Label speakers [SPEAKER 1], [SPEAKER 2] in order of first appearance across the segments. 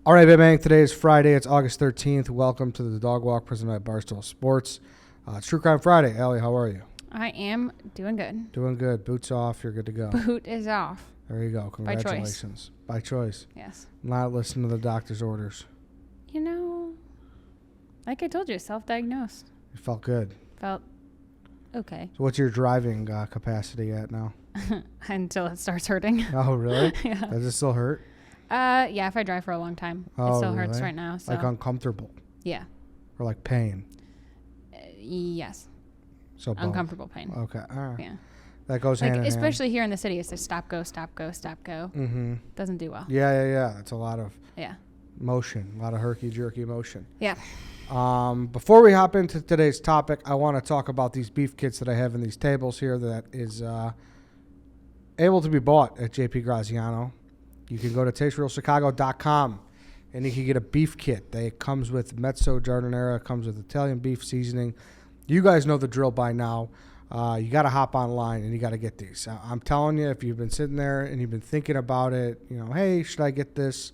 [SPEAKER 1] All right, bang. Today is Friday. It's August 13th. Welcome to the Dog Walk presented by Barstool Sports. It's True Crime Friday. Allie, how are you?
[SPEAKER 2] I am doing good.
[SPEAKER 1] Doing good. Boots off. You're good to go.
[SPEAKER 2] Boot is off.
[SPEAKER 1] There you go. Congratulations. By choice.
[SPEAKER 2] Yes.
[SPEAKER 1] Not listening to the doctor's orders.
[SPEAKER 2] You know, like I told you, self-diagnosed.
[SPEAKER 1] You felt good.
[SPEAKER 2] Felt okay.
[SPEAKER 1] So what's your driving capacity at now?
[SPEAKER 2] Until it starts hurting.
[SPEAKER 1] Oh, really?
[SPEAKER 2] Yeah.
[SPEAKER 1] Does it still hurt?
[SPEAKER 2] Yeah, if I drive for a long time.
[SPEAKER 1] Oh,
[SPEAKER 2] it still hurts
[SPEAKER 1] really?
[SPEAKER 2] right now. So.
[SPEAKER 1] Like uncomfortable?
[SPEAKER 2] Yeah.
[SPEAKER 1] Or like pain?
[SPEAKER 2] Yes.
[SPEAKER 1] So both.
[SPEAKER 2] Uncomfortable pain.
[SPEAKER 1] Okay. All right.
[SPEAKER 2] Yeah.
[SPEAKER 1] That goes
[SPEAKER 2] like
[SPEAKER 1] hand in hand.
[SPEAKER 2] especially here in the city, it's a stop, go, stop, go, stop, go.
[SPEAKER 1] Mm-hmm.
[SPEAKER 2] Doesn't do well.
[SPEAKER 1] Yeah. It's a lot of motion, a lot of herky-jerky motion.
[SPEAKER 2] Yeah.
[SPEAKER 1] Before we hop into today's topic, I want to talk about these beef kits that I have in these tables here that is able to be bought at JP Graziano. You can go to tasterealchicago.com and you can get a beef kit. It comes with mezzo giardiniera, comes with Italian beef seasoning. You guys know the drill by now. You got to hop online and you got to get these. I'm telling you, if you've been sitting there and you've been thinking about it, hey, should I get this?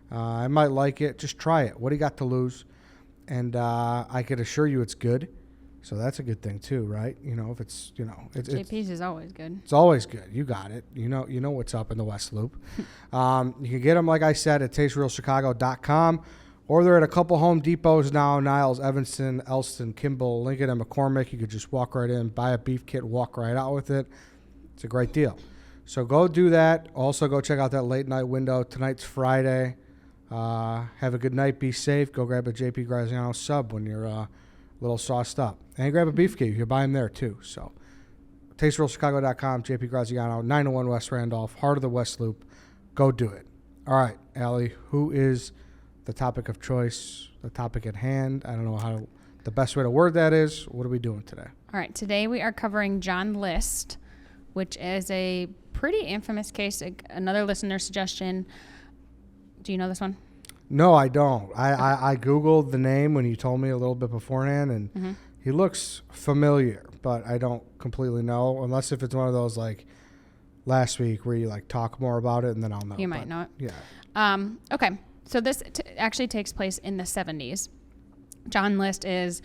[SPEAKER 1] I might like it. Just try it. What do you got to lose? And I could assure you it's good. So that's a good thing too, right? If it's,
[SPEAKER 2] JP's is always good.
[SPEAKER 1] It's always good. You got it. You know what's up in the West Loop. You can get them, like I said, at tasterealchicago.com, or they're at a couple Home Depots now, Niles, Evanston, Elston, Kimball, Lincoln, and McCormick. You could just walk right in, buy a beef kit, walk right out with it. It's a great deal. So go do that. Also go check out that late night window. Tonight's Friday. Have a good night. Be safe. Go grab a JP Graziano sub when you're a little sauced up. And grab a beef kit. You can buy them there too. So tasterealchicago.com, JP Graziano, 901 West Randolph, heart of the West Loop. Go do it. All right, Allie, who is the topic of choice, the topic at hand? I don't know the best way to word that is. What are we doing today?
[SPEAKER 2] All right, today we are covering John List, which is a pretty infamous case. Another listener suggestion. Do you know this one?
[SPEAKER 1] No, I don't. I Googled the name when you told me a little bit beforehand, and he looks familiar, but I don't completely know, unless if it's one of those like last week where you like talk more about it and then I'll know.
[SPEAKER 2] You might know it.
[SPEAKER 1] Yeah.
[SPEAKER 2] Okay. So this actually takes place in the 70s. John List is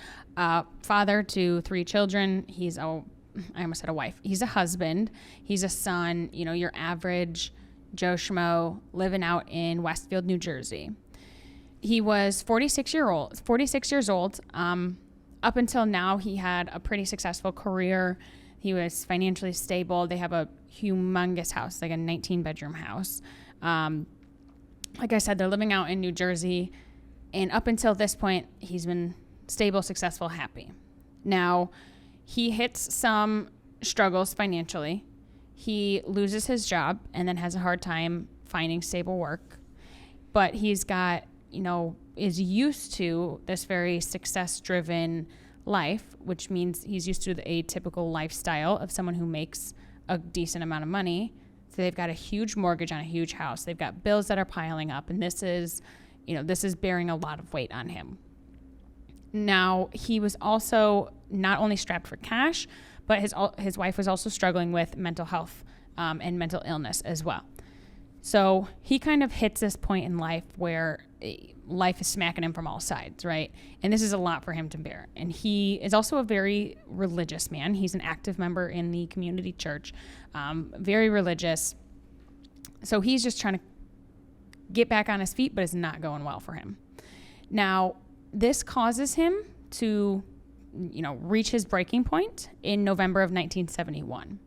[SPEAKER 2] father to 3 children. I almost said a wife. He's a husband. He's a son, your average Joe Schmo living out in Westfield, New Jersey. He was 46 years old. Up until now, he had a pretty successful career. He was financially stable. They have a humongous house, like a 19-bedroom house. Like I said, they're living out in New Jersey. And up until this point, he's been stable, successful, happy. Now, he hits some struggles financially. He loses his job and then has a hard time finding stable work. But he's got, is used to this very success-driven life, which means he's used to the atypical lifestyle of someone who makes a decent amount of money. So they've got a huge mortgage on a huge house. They've got bills that are piling up, and this is bearing a lot of weight on him. Now, he was also not only strapped for cash, but his wife was also struggling with mental health and mental illness as well. So he kind of hits this point in life where life is smacking him from all sides, right? And this is a lot for him to bear. And he is also a very religious man. He's an active member in the community church, very religious. So he's just trying to get back on his feet, but it's not going well for him. Now, this causes him to, reach his breaking point in November of 1971.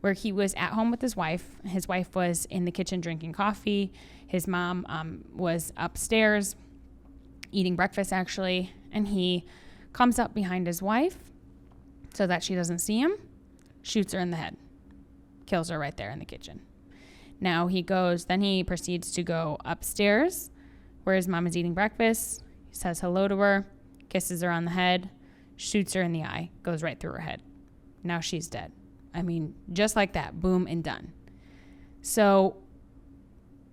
[SPEAKER 2] Where he was at home with his wife. His wife was in the kitchen drinking coffee. His mom was upstairs eating breakfast, actually. And he comes up behind his wife so that she doesn't see him, shoots her in the head, kills her right there in the kitchen. Now he proceeds to go upstairs where his mom is eating breakfast. He says hello to her, kisses her on the head, shoots her in the eye, goes right through her head. Now she's dead. I mean, just like that, boom and done. So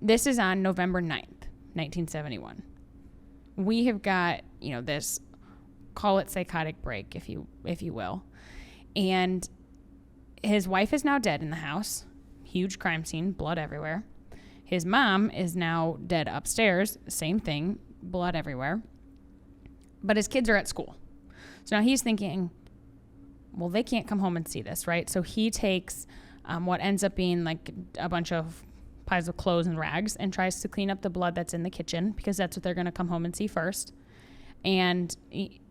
[SPEAKER 2] this is on November 9th, 1971. We have got, this, call it psychotic break, if you will. And his wife is now dead in the house. Huge crime scene, blood everywhere. His mom is now dead upstairs. Same thing, blood everywhere. But his kids are at school. So now he's thinking, well, they can't come home and see this, right? So he takes what ends up being like a bunch of piles of clothes and rags and tries to clean up the blood that's in the kitchen because that's what they're going to come home and see first. And he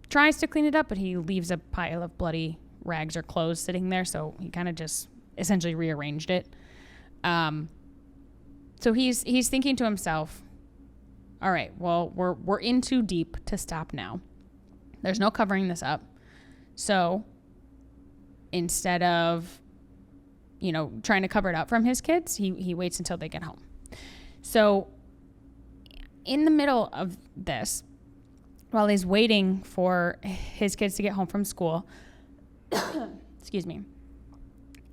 [SPEAKER 2] tries to clean it up, but he leaves a pile of bloody rags or clothes sitting there. So he kind of just essentially rearranged it. So he's thinking to himself, all right, well, we're in too deep to stop now. There's no covering this up. So instead of, trying to cover it up from his kids, he waits until they get home. So in the middle of this, while he's waiting for his kids to get home from school, excuse me,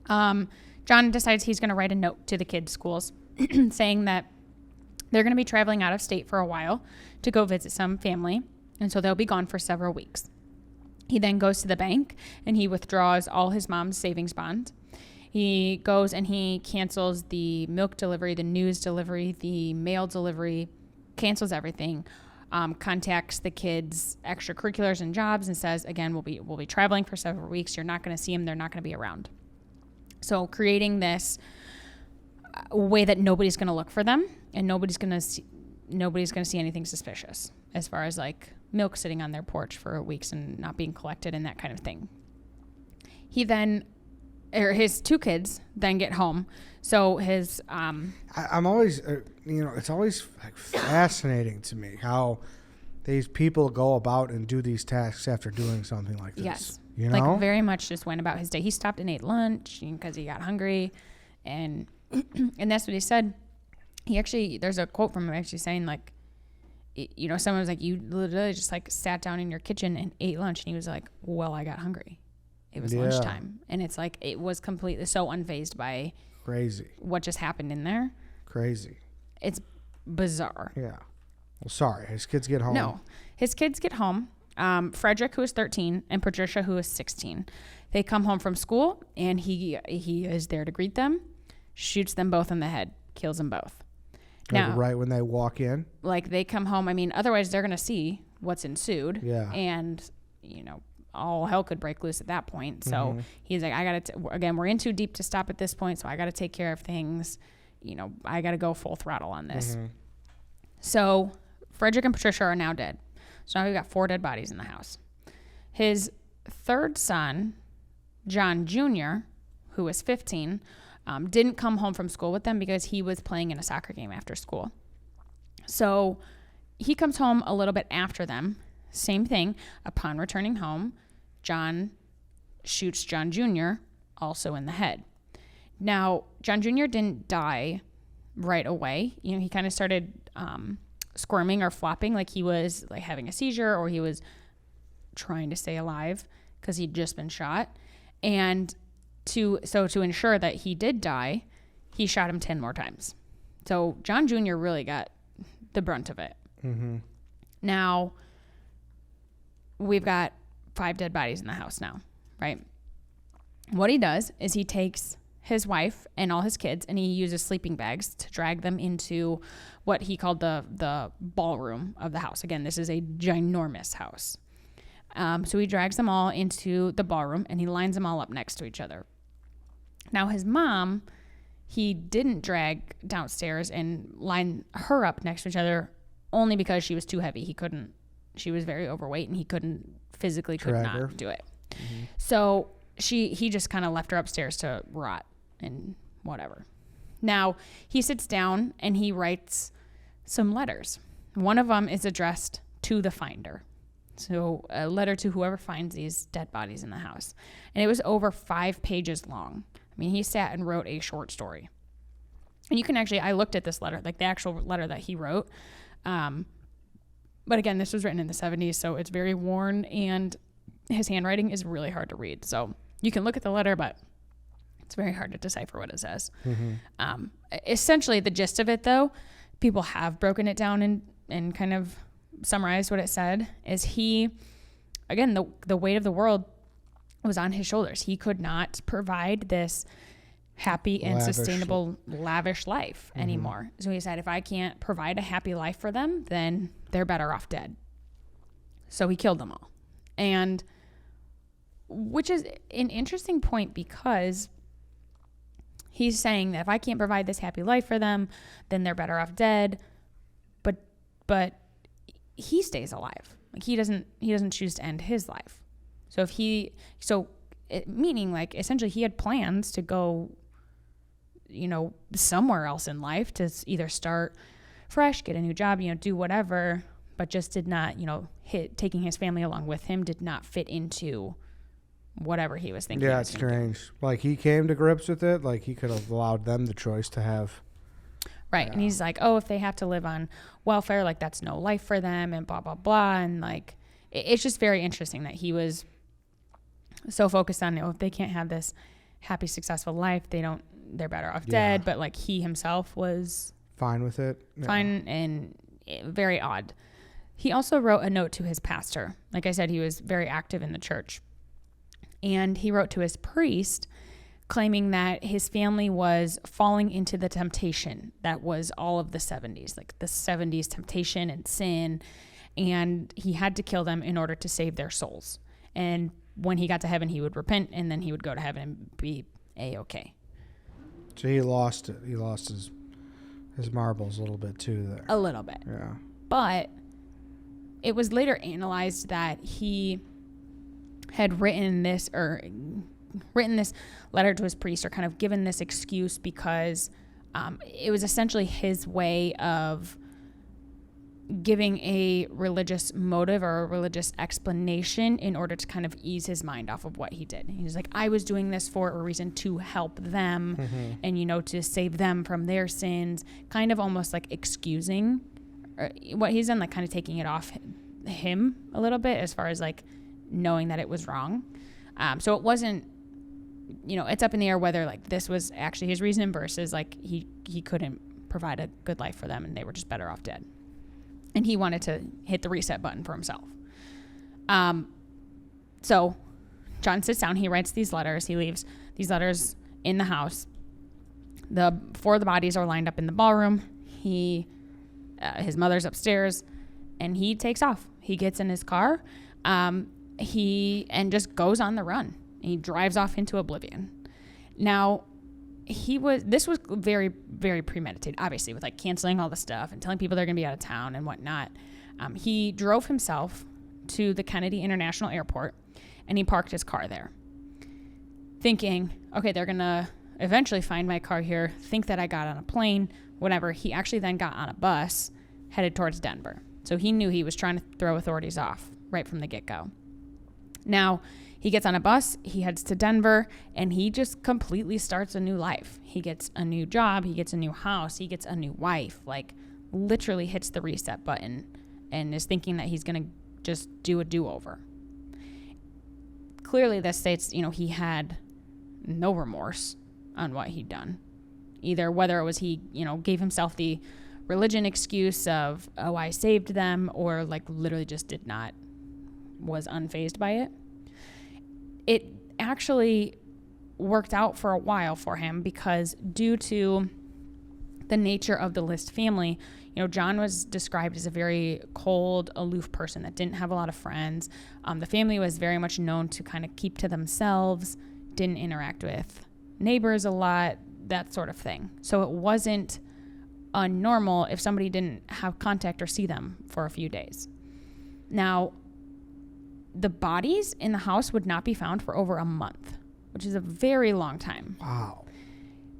[SPEAKER 2] John decides he's going to write a note to the kids' schools saying that they're going to be traveling out of state for a while to go visit some family, and so they'll be gone for several weeks. He then goes to the bank and he withdraws all his mom's savings bond. He goes and he cancels the milk delivery, the news delivery, the mail delivery, cancels everything, contacts the kids' extracurriculars and jobs and says, again, we'll be traveling for several weeks. You're not going to see them. They're not going to be around. So creating this way that nobody's going to look for them and nobody's going to see anything suspicious as far as like milk sitting on their porch for weeks and not being collected and that kind of thing. His two kids then get home. So his,
[SPEAKER 1] I'm always, it's always like fascinating to me how these people go about and do these tasks after doing something like this.
[SPEAKER 2] Yes.
[SPEAKER 1] Like
[SPEAKER 2] very much just went about his day. He stopped and ate lunch because he got hungry. And that's what he said. There's a quote from him actually saying like, someone was like, you literally just like sat down in your kitchen and ate lunch. And he was like, well, I got hungry. It was lunchtime. And it's like, it was completely so unfazed by
[SPEAKER 1] crazy
[SPEAKER 2] what just happened in there.
[SPEAKER 1] Crazy.
[SPEAKER 2] It's bizarre.
[SPEAKER 1] Yeah. Well, sorry. His kids get home.
[SPEAKER 2] No. His kids get home. Frederick, who is 13, and Patricia, who is 16. They come home from school, and he is there to greet them, shoots them both in the head, kills them both.
[SPEAKER 1] Now, right when they walk in?
[SPEAKER 2] Like, they come home. I mean, otherwise they're going to see what's ensued.
[SPEAKER 1] Yeah.
[SPEAKER 2] And, all hell could break loose at that point. So he's like, again, we're in too deep to stop at this point, so I got to take care of things. I got to go full throttle on this. Mm-hmm. So Frederick and Patricia are now dead. So now we've got 4 dead bodies in the house. His third son, John Jr., who was 15, didn't come home from school with them because he was playing in a soccer game after school. So he comes home a little bit after them. Same thing. Upon returning home, John shoots John Jr. also in the head. Now, John Jr. didn't die right away. He kind of started squirming or flopping like he was like having a seizure or he was trying to stay alive because he'd just been shot. And to ensure that he did die, he shot him 10 more times. So John Jr. really got the brunt of it. Mm-hmm. Now, we've got 5 dead bodies in the house now, right? What he does is he takes his wife and all his kids and he uses sleeping bags to drag them into what he called the ballroom of the house. Again, this is a ginormous house. So he drags them all into the ballroom and he lines them all up next to each other. Now his mom, he didn't drag downstairs and line her up next to each other only because she was too heavy. She was very overweight and he could not do it. Mm-hmm. So he just kind of left her upstairs to rot and whatever. Now he sits down and he writes some letters. One of them is addressed to the finder. So a letter to whoever finds these dead bodies in the house. And it was over 5 pages long. I mean, he sat and wrote a short story. And you can I looked at this letter, like the actual letter that he wrote. But again, this was written in the 70s, so it's very worn, and his handwriting is really hard to read. So you can look at the letter, but it's very hard to decipher what it says. Mm-hmm. Essentially, the gist of it, though, people have broken it down and kind of summarized what it said, is the weight of the world was on his shoulders. He could not provide this happy and
[SPEAKER 1] Lavish.
[SPEAKER 2] sustainable, lavish life anymore. So he said, if I can't provide a happy life for them, then they're better off dead. So he killed them all. And which is an interesting point, because he's saying that if I can't provide this happy life for them, then they're better off dead. But he stays alive. Like he doesn't choose to end his life. Meaning like essentially he had plans to go, somewhere else in life, to either start fresh, get a new job, do whatever, but just did not, taking his family along with him did not fit into whatever he was thinking.
[SPEAKER 1] Yeah, it's strange. Like he came to grips with it. Like he could have allowed them the choice to have.
[SPEAKER 2] Right. Yeah. And he's like, oh, if they have to live on welfare, like that's no life for them, and blah, blah, blah. And like, it's just very interesting that he was so focused on, if they can't have this happy, successful life, they're better off dead. But like he himself was
[SPEAKER 1] fine with it.
[SPEAKER 2] Fine, and very odd. He also wrote a note to his pastor. Like I said, he was very active in the church. And he wrote to his priest claiming that his family was falling into the temptation that was all of the 70s, like the 70s temptation and sin. And he had to kill them in order to save their souls. And when he got to heaven, he would repent, and then he would go to heaven and be A-okay.
[SPEAKER 1] So he lost it. He lost his marbles a little bit too there.
[SPEAKER 2] A little bit.
[SPEAKER 1] Yeah.
[SPEAKER 2] But it was later analyzed that he had written this letter to his priest, or kind of given this excuse, because it was essentially his way of giving a religious motive or a religious explanation in order to kind of ease his mind off of what he did. He's like, I was doing this for a reason to help them and, to save them from their sins, kind of almost like excusing what he's done, like kind of taking it off him a little bit, as far as like knowing that it was wrong. So it wasn't, it's up in the air whether like this was actually his reason versus like he couldn't provide a good life for them and they were just better off dead. And he wanted to hit the reset button for himself. So John sits down, he writes these letters, he leaves these letters in the house. Four of the bodies are lined up in the ballroom. His mother's upstairs, and he takes off. He gets in his car, and just goes on the run. He drives off into oblivion. Now, this was very, very premeditated, obviously, with like canceling all the stuff and telling people they're going to be out of town and whatnot. He drove himself to the Kennedy International Airport, and he parked his car there, thinking, okay, they're going to eventually find my car here, think that I got on a plane, whatever. He actually then got on a bus headed towards Denver. So he knew he was trying to throw authorities off right from the get-go. Now, he gets on a bus, he heads to Denver, and he just completely starts a new life. He gets a new job, he gets a new house, he gets a new wife, like literally hits the reset button and is thinking that he's going to just do a do-over. Clearly, this states, he had no remorse on what he'd done. Either whether it was he, gave himself the religion excuse of, oh, I saved them, or like literally just was unfazed by it. It actually worked out for a while for him, because due to the nature of the List family, John was described as a very cold, aloof person that didn't have a lot of friends. The family was very much known to kind of keep to themselves, didn't interact with neighbors a lot, that sort of thing. So it wasn't unnormal if somebody didn't have contact or see them for a few days. Now, the bodies in the house would not be found for over a month, which is a very long time.
[SPEAKER 1] Wow.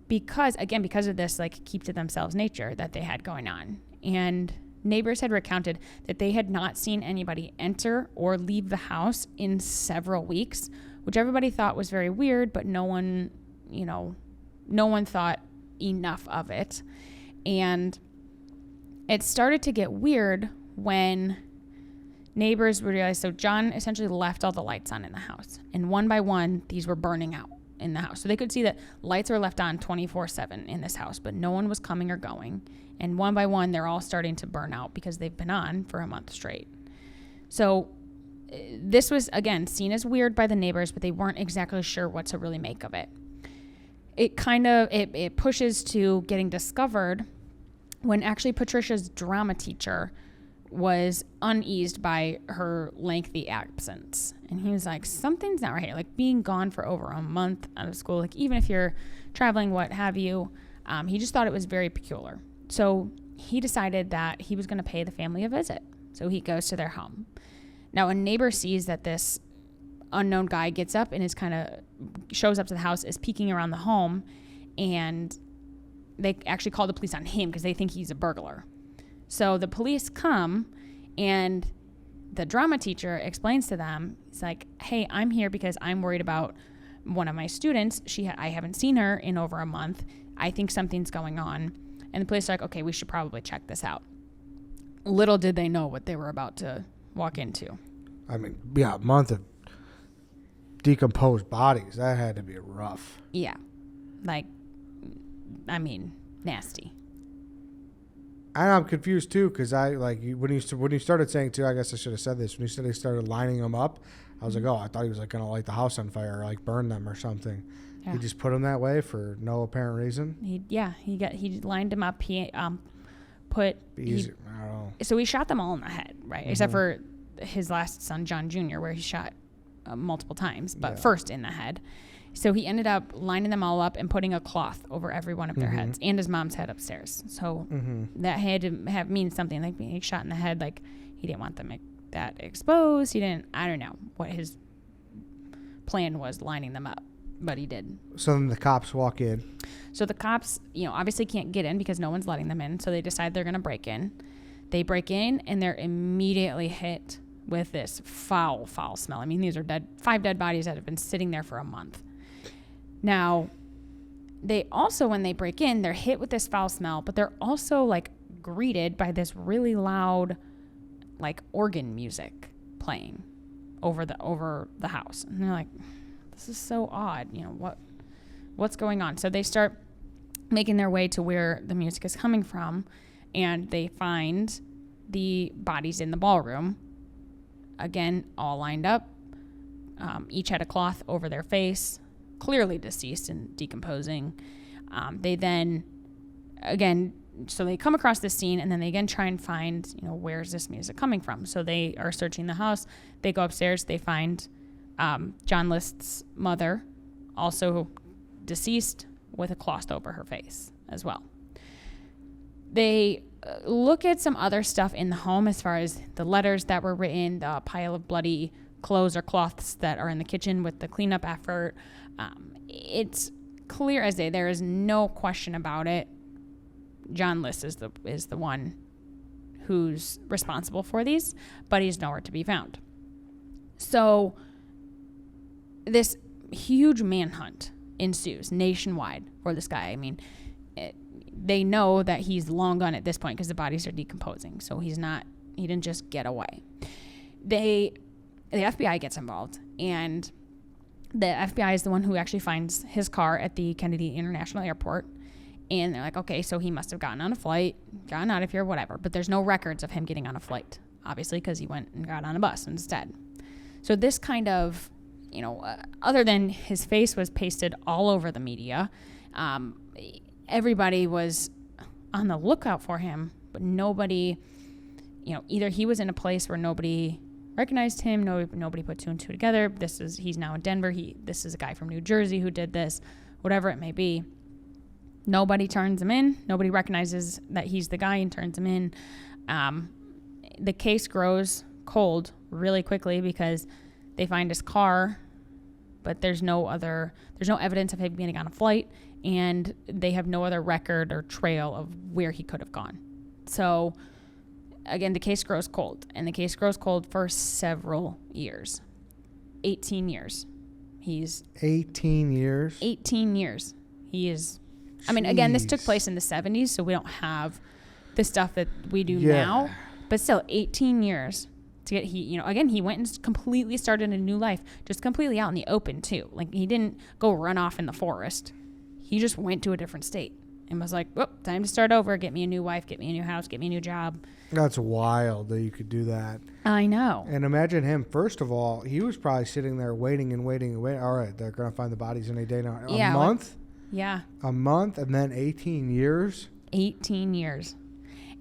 [SPEAKER 2] Because of this, like, keep to themselves nature that they had going on. And neighbors had recounted that they had not seen anybody enter or leave the house in several weeks, which everybody thought was very weird, but no one thought enough of it. And it started to get weird when neighbors realized, so John essentially left all the lights on in the house, and one by one, these were burning out in the house. So they could see that lights were left on 24/7 in this house, but no one was coming or going. And one by one, they're all starting to burn out because they've been on for a month straight. So this was, again, seen as weird by the neighbors, but they weren't exactly sure what to really make of it. it pushes to getting discovered when actually Patricia's drama teacher was uneased by her lengthy absence. And he was like, something's not right here. Like, being gone for over a month out of school, like, even if you're traveling, what have you, he just thought it was very peculiar. So he decided that he was going to pay the family a visit. So he goes to their home. Now, a neighbor sees that this unknown guy gets up and shows up to the house, is peeking around the home, and they actually call the police on him because they think he's a burglar. So the police come, and the drama teacher explains to them, he's like, hey, I'm here because I'm worried about one of my students. I haven't seen her in over a month. I think something's going on. And the police are like, okay, we should probably check this out. Little did they know what they were about to walk into.
[SPEAKER 1] I mean, yeah, a month of decomposed bodies. That had to be rough.
[SPEAKER 2] Yeah. Like, I mean, nasty.
[SPEAKER 1] And I'm confused too, because when you started saying too, I guess I should have said this. When you said they started lining them up, I was like, oh, I thought he was like gonna light the house on fire or like burn them or something. Yeah. He just put them that way for no apparent reason.
[SPEAKER 2] He lined them up. He I don't know. So he shot them all in the head, right? Mm-hmm. Except for his last son, John Jr., where he shot multiple times, but first in the head. So he ended up lining them all up and putting a cloth over every one of their heads and his mom's head upstairs. So that had to mean something, like being shot in the head. Like, he didn't want them that exposed. I don't know what his plan was lining them up, but he did.
[SPEAKER 1] So then the cops walk in.
[SPEAKER 2] So the cops, obviously can't get in because no one's letting them in. So they decide they're going to break in. They break in and they're immediately hit with this foul smell. I mean, these are 5 dead bodies that have been sitting there for a month. Now, they also, when they break in, they're hit with this foul smell, but they're also like greeted by this really loud, like, organ music playing over the house. And they're like, this is so odd. What's going on? So they start making their way to where the music is coming from, and they find the bodies in the ballroom. Again, all lined up. Each had a cloth over their face, clearly deceased and decomposing. They then, again, so they come across this scene, and then they again try and find, where's this music coming from? So they are searching the house. They go upstairs. They find John List's mother, also deceased, with a cloth over her face as well. They look at some other stuff in the home as far as the letters that were written, the pile of bloody clothes or cloths that are in the kitchen with the cleanup effort. It's clear as day. There is no question about it. John List is the one who's responsible for these, but he's nowhere to be found. So this huge manhunt ensues nationwide for this guy. I mean, they know that he's long gone at this point because the bodies are decomposing. So he didn't just get away. The FBI gets involved, and the FBI is the one who actually finds his car at the Kennedy International Airport. And they're like, okay, so he must have gotten on a flight, gotten out of here, whatever. But there's no records of him getting on a flight, obviously, because he went and got on a bus instead. So this kind of, other than his face was pasted all over the media, everybody was on the lookout for him, but nobody, either he was in a place where nobody recognized him, nobody put 2 and 2 together. He's now in Denver. This is a guy from New Jersey who did this, whatever it may be. Nobody turns him in. Nobody recognizes that he's the guy and turns him in. The case grows cold really quickly because they find his car, but there's no evidence of him getting on a flight, and they have no other record or trail of where he could have gone. So again, the case grows cold, and the case grows cold for several years. 18 years.
[SPEAKER 1] 18 years?
[SPEAKER 2] 18 years. He is... I mean, again, this took place in the 70s, so we don't have the stuff that we do now. But still, 18 years to get he went and completely started a new life, just completely out in the open too. Like, he didn't go run off in the forest. He just went to a different state and was like, "Well, time to start over. Get me a new wife. Get me a new house. Get me a new job."
[SPEAKER 1] That's wild that you could do that.
[SPEAKER 2] I know.
[SPEAKER 1] And imagine him. First of all, he was probably sitting there waiting. All right, they're gonna find the bodies any day now. A month.
[SPEAKER 2] Yeah.
[SPEAKER 1] A month and then 18 years.
[SPEAKER 2] 18 years.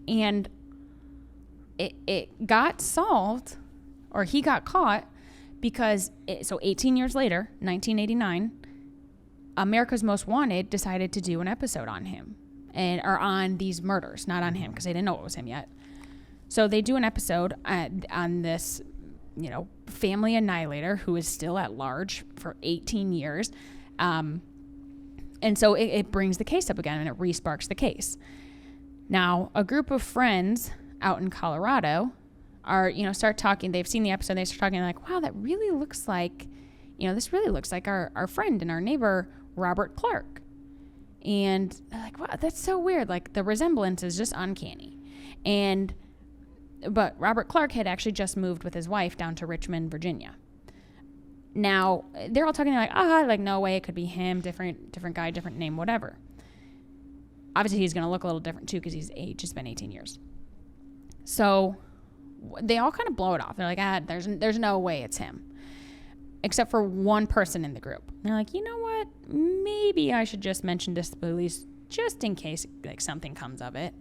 [SPEAKER 2] And it got solved, or he got caught, because so 18 years later, 1989, America's Most Wanted decided to do an episode on him, or on these murders, not on him, because they didn't know it was him yet. So they do an episode on this, family annihilator who is still at large for 18 years. And so it brings the case up again, and it re-sparks the case. Now, a group of friends out in Colorado are, start talking. They've seen the episode. They start talking, like, wow, that really looks like, this really looks like our friend and our neighbor, Robert Clark. And they're like, wow, that's so weird. Like, the resemblance is just uncanny. But Robert Clark had actually just moved with his wife down to Richmond, Virginia. Now, they're all talking, like, no way, it could be him, different guy, different name, whatever. Obviously, he's going to look a little different, too, because he's aged. It's been 18 years. So they all kind of blow it off. They're like, there's no way it's him. Except for one person in the group. And they're like, you know what? Maybe I should just mention this to the police just in case, like, something comes of it.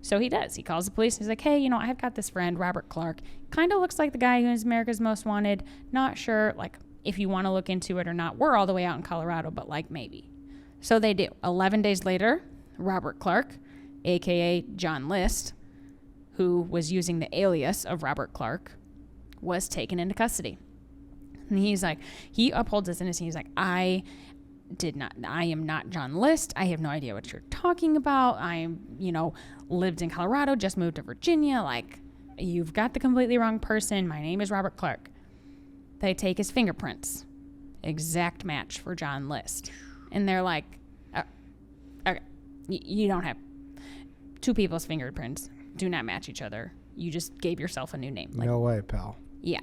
[SPEAKER 2] So he does. He calls the police. He's like, hey, I've got this friend, Robert Clark. Kind of looks like the guy who's America's Most Wanted. Not sure, like, if you want to look into it or not. We're all the way out in Colorado, but, like, maybe. So they do. 11 days later, Robert Clark, a.k.a. John List, who was using the alias of Robert Clark, was taken into custody. And he's like, he upholds his innocence. He's like, I am not John List. I have no idea what you're talking about. Lived in Colorado, just moved to Virginia. Like, you've got the completely wrong person. My name is Robert Clark. They take his fingerprints. Exact match for John List. And they're like, okay, you don't have two people's fingerprints. Do not match each other. You just gave yourself a new name. Like,
[SPEAKER 1] no way, pal.
[SPEAKER 2] Yeah.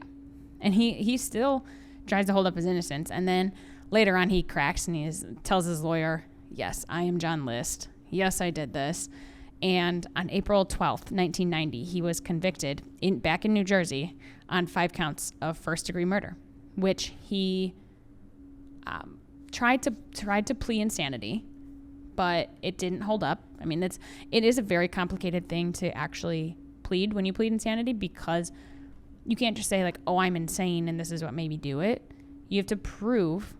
[SPEAKER 2] And he still tries to hold up his innocence. And then later on he cracks and tells his lawyer, yes, I am John List. Yes, I did this. And on April 12th, 1990, he was convicted back in New Jersey on 5 counts of first-degree murder, which he tried to plea insanity, but it didn't hold up. I mean, it is a very complicated thing to actually plead when you plead insanity, because you can't just say, like, oh, I'm insane and this is what made me do it. You have to prove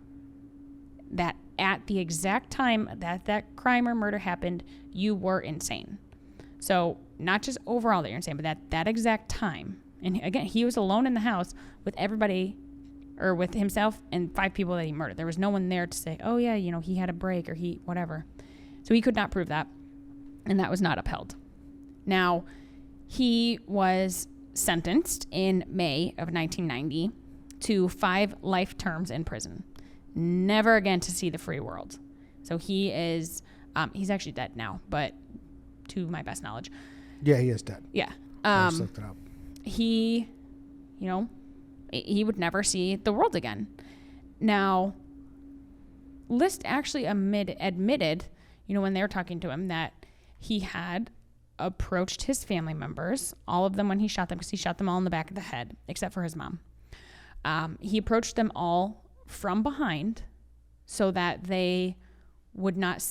[SPEAKER 2] that at the exact time that crime or murder happened, you were insane. So not just overall that you're insane, but that exact time. And again, he was alone in the house with everybody, or with himself and 5 people that he murdered. There was no one there to say, oh yeah, he had a break, or he whatever. So he could not prove that, and that was not upheld. Now, he was sentenced in May of 1990 to 5 life terms in prison, never again to see the free world. So he is, he's actually dead now, but to my best knowledge.
[SPEAKER 1] Yeah, he is dead.
[SPEAKER 2] Yeah.
[SPEAKER 1] I just looked it up.
[SPEAKER 2] He, he would never see the world again. Now, List actually admitted, when they were talking to him, that he had approached his family members, all of them when he shot them, because he shot them all in the back of the head, except for his mom. He approached them all from behind so that they would not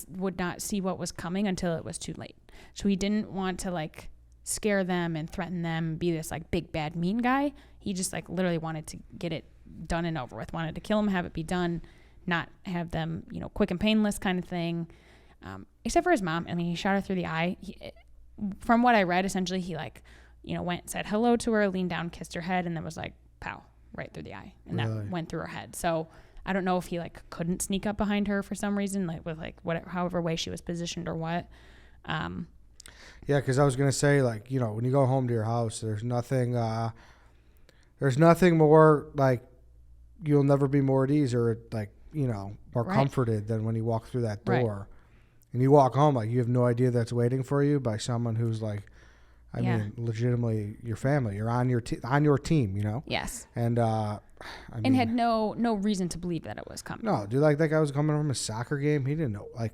[SPEAKER 2] see what was coming until it was too late. So he didn't want to, like, scare them and threaten them, be this, like, big bad mean guy. He just, like, literally wanted to get it done and over with, wanted to kill them, have it be done, not have them, quick and painless kind of thing. Except for his mom. I mean, he shot her through the eye. From what I read, essentially he, like, went, said hello to her, leaned down, kissed her head, and then was like, pow, right through the eye. And really? That went through her head. So I don't know if he, like, couldn't sneak up behind her for some reason, like, with, like, whatever, however way she was positioned or what.
[SPEAKER 1] Yeah, because I was going to say, like, when you go home to your house, there's nothing more, like, you'll never be more at ease or, like, more
[SPEAKER 2] right.
[SPEAKER 1] comforted than when you walk through that door.
[SPEAKER 2] Right.
[SPEAKER 1] And you walk home, like, you have no idea that's waiting for you by someone who's, like, I mean, legitimately your family. You're on your team,
[SPEAKER 2] Yes.
[SPEAKER 1] And
[SPEAKER 2] and had no reason to believe that it was coming.
[SPEAKER 1] No, dude, like, that guy was coming from a soccer game. He didn't know, like,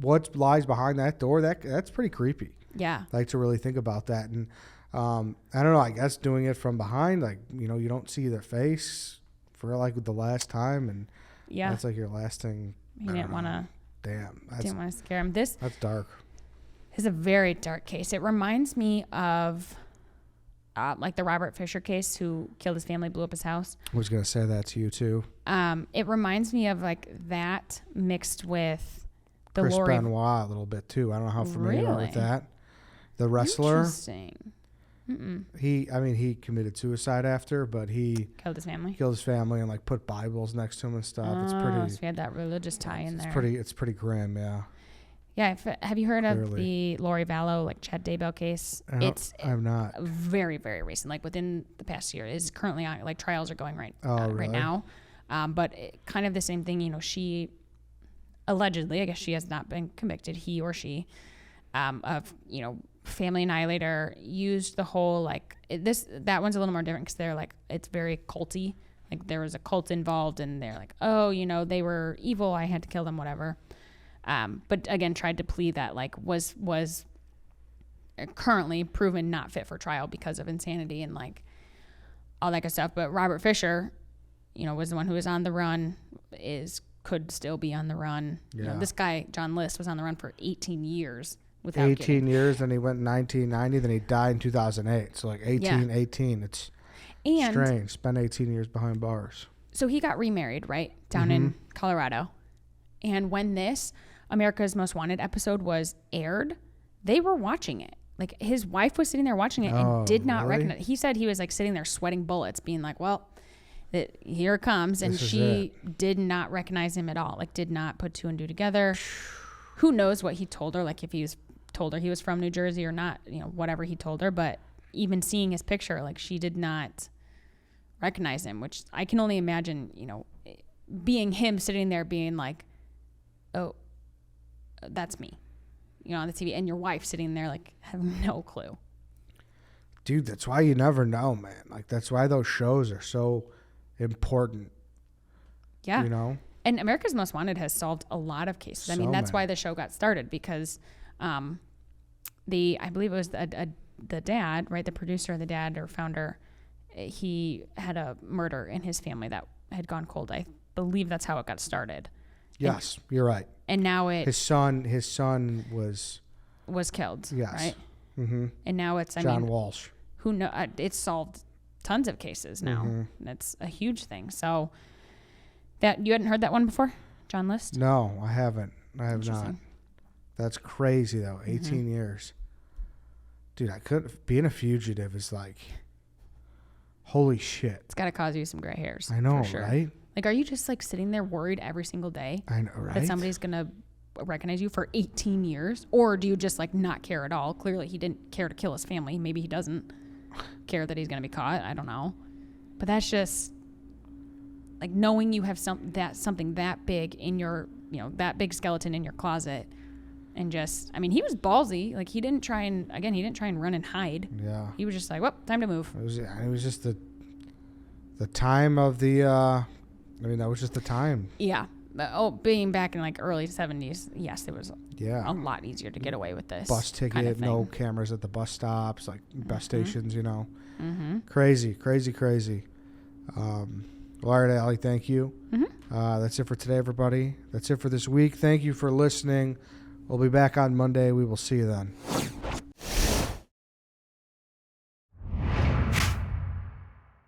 [SPEAKER 1] what lies behind that door. That's pretty creepy.
[SPEAKER 2] Yeah.
[SPEAKER 1] Like, to really think about that. And I don't know, I guess doing it from behind, like, you don't see their face for, like, the last time. And
[SPEAKER 2] yeah,
[SPEAKER 1] that's, like, your last thing.
[SPEAKER 2] He didn't want to
[SPEAKER 1] damn.
[SPEAKER 2] Didn't want to scare him. This
[SPEAKER 1] That's dark.
[SPEAKER 2] is a very dark case. It reminds me of like the Robert Fisher case, who killed his family, blew up his house.
[SPEAKER 1] I was going to say that to you, too.
[SPEAKER 2] It reminds me of like that mixed with the
[SPEAKER 1] Chris
[SPEAKER 2] Lori.
[SPEAKER 1] Benoit a little bit, too. I don't know how familiar you are with
[SPEAKER 2] Really?
[SPEAKER 1] that. The wrestler.
[SPEAKER 2] Interesting.
[SPEAKER 1] He committed suicide after, but he
[SPEAKER 2] Killed his family.
[SPEAKER 1] killed his family and like put Bibles next to him and stuff. It's
[SPEAKER 2] So
[SPEAKER 1] pretty.
[SPEAKER 2] he had that religious tie in there.
[SPEAKER 1] It's pretty grim. Yeah.
[SPEAKER 2] Yeah. Have you heard of
[SPEAKER 1] Clearly.
[SPEAKER 2] the Lori Vallow, like Chad Daybell case? It's
[SPEAKER 1] I'm not.
[SPEAKER 2] very, very recent, like within the past year. It's currently on, like trials are going right
[SPEAKER 1] Really?
[SPEAKER 2] now. But kind of the same thing, she allegedly, I guess she has not been convicted, he or she, of, family annihilator, used the whole, like, that one's a little more different because they're like, it's very culty. Like there was a cult involved and they're like, oh, they were evil, I had to kill them, whatever. But again, tried to plead that like was currently proven not fit for trial because of insanity and like all that good stuff. But Robert Fisher, was the one who was on the run, could still be on the run.
[SPEAKER 1] Yeah.
[SPEAKER 2] This guy, John List, was on the run for 18 years without
[SPEAKER 1] 18 years, then he went in 1990, then he died in 2008. So like 18. It's strange. Spent 18 years behind bars.
[SPEAKER 2] So he got remarried, right, down in Colorado. And when this America's Most Wanted episode was aired, they were watching it. Like his wife was sitting there watching it and did not
[SPEAKER 1] really?
[SPEAKER 2] recognize. He said he was like sitting there sweating bullets, being like, well, here it comes. And she did not recognize him at all. Like did not put two and two together. Who knows what he told her, like if he was told her he was from New Jersey or not, whatever he told her. But even seeing his picture, like she did not recognize him, which I can only imagine, being him sitting there being like, oh, that's me, on the TV, and your wife sitting there like have no clue.
[SPEAKER 1] Dude, that's why you never know, man. Like that's why those shows are so important.
[SPEAKER 2] Yeah. And America's Most Wanted has solved a lot of cases. I mean, that's why the show got started because I believe it was the dad, right? The producer, the dad or founder, he had a murder in his family that had gone cold. I believe that's how it got started.
[SPEAKER 1] Yes, you're right.
[SPEAKER 2] And now
[SPEAKER 1] his son was
[SPEAKER 2] killed.
[SPEAKER 1] Yes.
[SPEAKER 2] Right.
[SPEAKER 1] Mm-hmm.
[SPEAKER 2] And now it's
[SPEAKER 1] John Walsh.
[SPEAKER 2] Who know? It's solved tons of cases now. Mm-hmm. That's a huge thing. So that you hadn't heard that one before, John List?
[SPEAKER 1] No, I haven't. I have not. That's crazy though. 18 years. Dude, being a fugitive is like, holy shit.
[SPEAKER 2] It's got to cause you some gray hairs.
[SPEAKER 1] I know,
[SPEAKER 2] for sure.
[SPEAKER 1] Right?
[SPEAKER 2] Like, are you just like sitting there worried every single day?
[SPEAKER 1] I know, right?
[SPEAKER 2] That somebody's going to recognize you for 18 years? Or do you just like not care at all? Clearly he didn't care to kill his family. Maybe he doesn't care that he's going to be caught. I don't know. But that's just like knowing you have something that big in your, that big skeleton in your closet. And just, I mean, he was ballsy. Like he didn't try and run and hide.
[SPEAKER 1] Yeah.
[SPEAKER 2] He was just like, well, time to move.
[SPEAKER 1] It was just the time of the, that was just the time.
[SPEAKER 2] Yeah. Being back in like early 70s, yes, it was a lot easier to get away with this.
[SPEAKER 1] Bus ticket,
[SPEAKER 2] kind of
[SPEAKER 1] no cameras at the bus stops, like bus stations,
[SPEAKER 2] Mm-hmm.
[SPEAKER 1] Crazy. All right, Allie, thank you.
[SPEAKER 2] Mm-hmm.
[SPEAKER 1] That's it for today, everybody. That's it for this week. Thank you for listening. We'll be back on Monday. We will see you then.